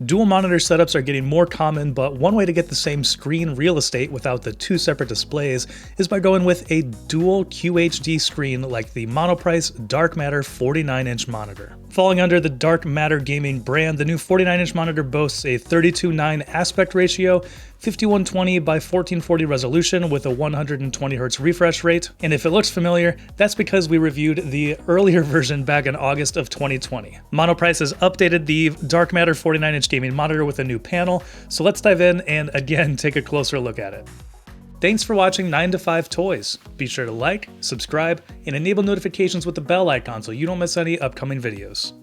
Dual monitor setups are getting more common, but one way to get the same screen real estate without the two separate displays is by going with a dual QHD screen like the Monoprice Dark Matter 49-inch monitor. Falling under the Dark Matter gaming brand, the new 49-inch monitor boasts a 32:9 aspect ratio, 5120 by 1440 resolution with a 120Hz refresh rate. And if it looks familiar, that's because we reviewed the earlier version back in August of 2020. Monoprice has updated the Dark Matter 49-inch gaming monitor with a new panel, so let's dive in and again take a closer look at it. Thanks for watching 9 to 5 Toys. Be sure to like, subscribe, and enable notifications with the bell icon so you don't miss any upcoming videos.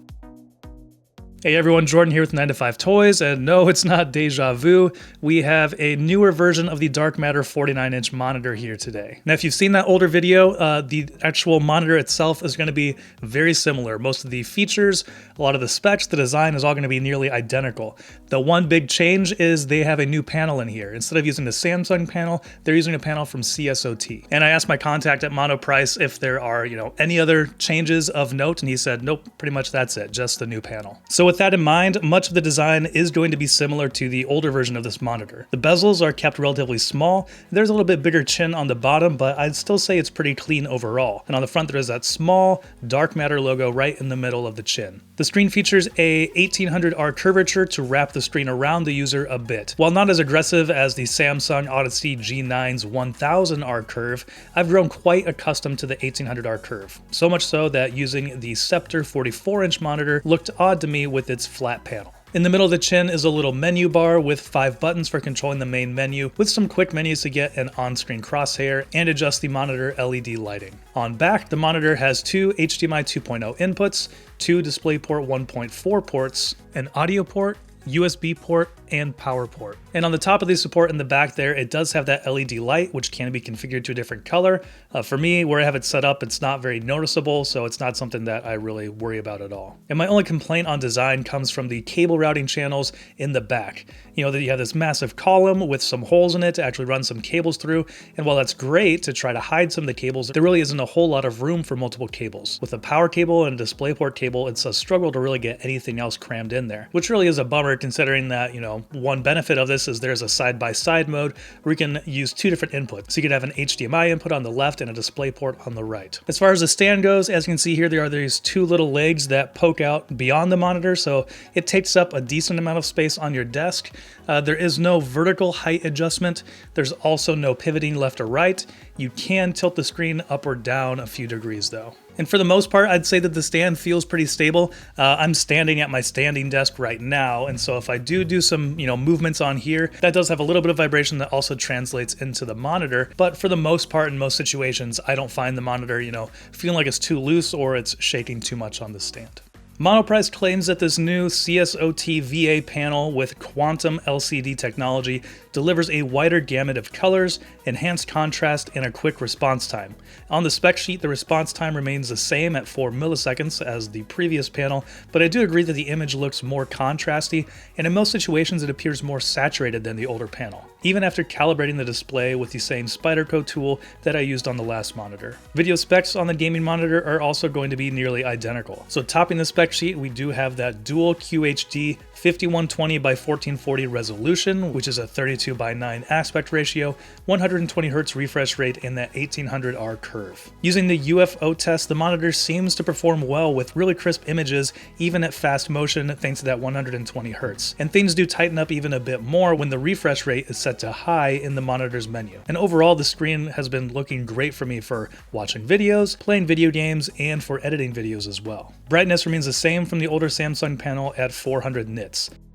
Hey everyone, Jordan here with 9 to 5 Toys, and no, it's not deja vu. We have a newer version of the Dark Matter 49-inch monitor here today. Now, if you've seen that older video, the actual monitor itself is going to be very similar. Most of the features, a lot of the specs, the design is all going to be nearly identical. The one big change is they have a new panel in here. Instead of using the Samsung panel, they're using a panel from CSOT. And I asked my contact at Monoprice if there are, any other changes of note, and he said, nope, pretty much that's it, just the new panel. So with that in mind, much of the design is going to be similar to the older version of this monitor. The bezels are kept relatively small. There's a little bit bigger chin on the bottom, but I'd still say it's pretty clean overall. And on the front, there is that small Dark Matter logo right in the middle of the chin. The screen features a 1800R curvature to wrap the screen around the user a bit. While not as aggressive as the Samsung Odyssey G9's 1000R curve, I've grown quite accustomed to the 1800R curve. So much so that using the Scepter 44-inch monitor looked odd to me with its flat panel. In the middle of the chin is a little menu bar with 5 buttons for controlling the main menu, with some quick menus to get an on-screen crosshair and adjust the monitor LED lighting. On back, the monitor has 2 HDMI 2.0 inputs, 2 DisplayPort 1.4 ports, an audio port, USB port, and power port. And on the top of the support in the back there, it does have that LED light, which can be configured to a different color. For me, where I have it set up, it's not very noticeable, so it's not something that I really worry about at all. And my only complaint on design comes from the cable routing channels in the back. That you have this massive column with some holes in it to actually run some cables through, and while that's great to try to hide some of the cables, there really isn't a whole lot of room for multiple cables. With a power cable and a DisplayPort cable, it's a struggle to really get anything else crammed in there, which really is a bummer considering that, one benefit of this is there's a side-by-side mode where you can use 2 different inputs. So you could have an HDMI input on the left and a DisplayPort on the right. As far as the stand goes, as you can see here, there are these 2 little legs that poke out beyond the monitor, so it takes up a decent amount of space on your desk. There is no vertical height adjustment. There's also no pivoting left or right. You can tilt the screen up or down a few degrees though. And for the most part, I'd say that the stand feels pretty stable. I'm standing at my standing desk right now, and so if I do some movements on here, that does have a little bit of vibration that also translates into the monitor. But for the most part, in most situations, I don't find the monitor, feeling like it's too loose or it's shaking too much on the stand. Monoprice claims that this new CSOT VA panel with quantum LCD technology delivers a wider gamut of colors, enhanced contrast, and a quick response time. On the spec sheet, the response time remains the same at 4 milliseconds as the previous panel, but I do agree that the image looks more contrasty, and in most situations it appears more saturated than the older panel, even after calibrating the display with the same Spyderco tool that I used on the last monitor. Video specs on the gaming monitor are also going to be nearly identical. So topping the spec sheet, we do have that dual QHD 5120 by 1440 resolution, which is a 32:9 aspect ratio, 120Hz refresh rate, and that 1800R curve. Using the UFO test, the monitor seems to perform well with really crisp images, even at fast motion, thanks to that 120Hz. And things do tighten up even a bit more when the refresh rate is set to high in the monitor's menu. And overall, the screen has been looking great for me for watching videos, playing video games, and for editing videos as well. Brightness remains the same from the older Samsung panel at 400 nits.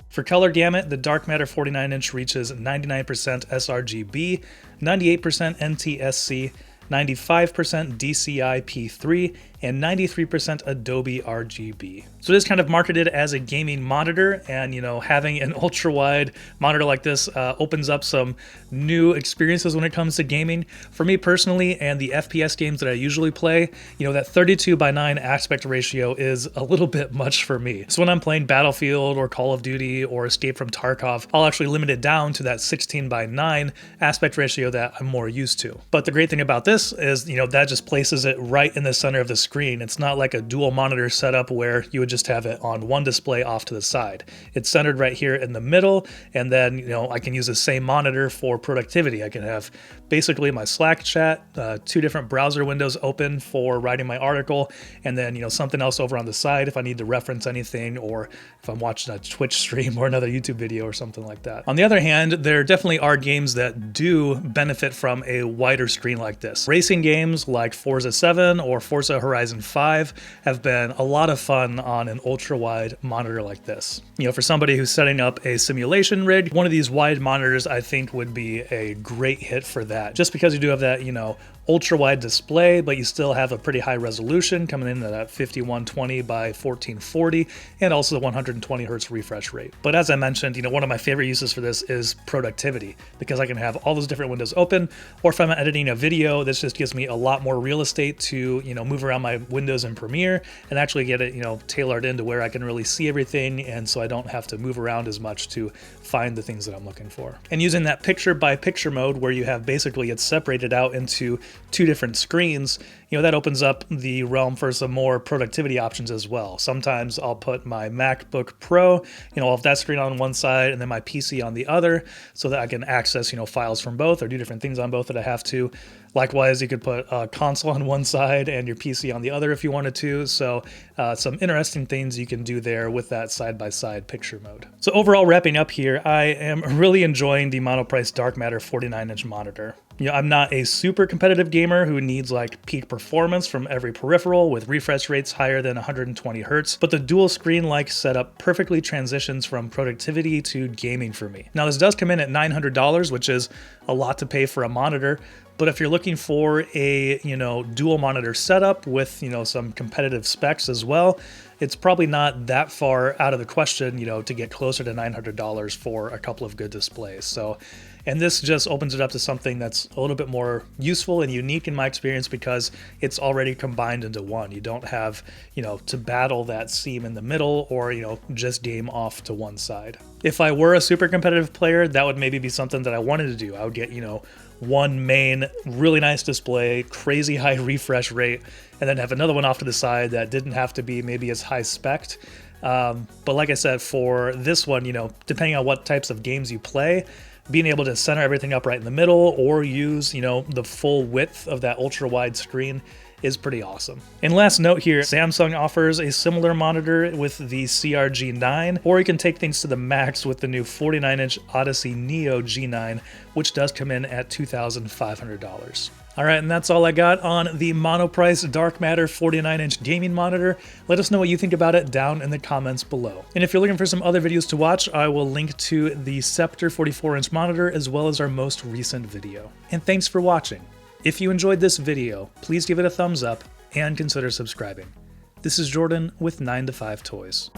For color gamut, the Dark Matter 49-inch reaches 99% sRGB, 98% NTSC, 95% DCI P3, and 93% Adobe RGB. So it is kind of marketed as a gaming monitor, and having an ultra-wide monitor like this opens up some new experiences when it comes to gaming. For me personally, and the FPS games that I usually play, that 32:9 aspect ratio is a little bit much for me. So when I'm playing Battlefield or Call of Duty or Escape from Tarkov, I'll actually limit it down to that 16:9 aspect ratio that I'm more used to. But the great thing about this is, that just places it right in the center of the screen. screen. It's not like a dual monitor setup where you would just have it on one display off to the side. It's centered right here in the middle, and then, you know, I can use the same monitor for productivity. I can have basically my Slack chat, 2 different browser windows open for writing my article, and then, you know, something else over on the side if I need to reference anything, or if I'm watching a Twitch stream or another YouTube video or something like that. On the other hand, there definitely are games that do benefit from a wider screen like this. Racing games like Forza 7 or Forza Horizon 5 have been a lot of fun on an ultra-wide monitor like this. You know, for somebody who's setting up a simulation rig, one of these wide monitors I think would be a great hit for that, just because you do have that, you know, ultra wide display, but you still have a pretty high resolution coming in at 5120 by 1440, and also the 120 hertz refresh rate. But as I mentioned, you know, one of my favorite uses for this is productivity, because I can have all those different windows open, or if I'm editing a video, this just gives me a lot more real estate to, you know, move around my windows in Premiere and actually get it, you know, tailored into where I can really see everything, and so I don't have to move around as much to find the things that I'm looking for. And using that picture by picture mode where you have basically it's separated out into 2 different screens, you know, that opens up the realm for some more productivity options as well. Sometimes I'll put my MacBook Pro, you know, I'll have that screen on one side and then my PC on the other, so that I can access, you know, files from both or do different things on both that I have to. Likewise, you could put a console on one side and your PC on the other if you wanted to. So some interesting things you can do there with that side-by-side picture mode. So overall, wrapping up here, I am really enjoying the Monoprice Dark Matter 49-inch monitor. You know, I'm not a super competitive gamer who needs like peak performance from every peripheral with refresh rates higher than 120 hertz, but the dual screen-like setup perfectly transitions from productivity to gaming for me. Now, this does come in at $900, which is a lot to pay for a monitor, but if you're looking for a, you know, dual monitor setup with, you know, some competitive specs as well, it's probably not that far out of the question, you know, to get closer to $900 for a couple of good displays. So, and this just opens it up to something that's a little bit more useful and unique in my experience, because it's already combined into one. You don't have, you know, to battle that seam in the middle, or, you know, just game off to one side. If I were a super competitive player, that would maybe be something that I wanted to do. I would get, you know, one main really nice display, crazy high refresh rate, and then have another one off to the side that didn't have to be maybe as high spec'd. But like I said, for this one, you know, depending on what types of games you play, being able to center everything up right in the middle or use, you know, the full width of that ultra wide screen is pretty awesome. And last note here, Samsung offers a similar monitor with the CRG9, or you can take things to the max with the new 49-inch Odyssey Neo G9, which does come in at $2,500. All right, and that's all I got on the Monoprice Dark Matter 49-inch gaming monitor. Let us know what you think about it down in the comments below. And if you're looking for some other videos to watch, I will link to the Scepter 44-inch monitor as well as our most recent video. And thanks for watching. If you enjoyed this video, please give it a thumbs up and consider subscribing. This is Jordan with 9to5 Toys.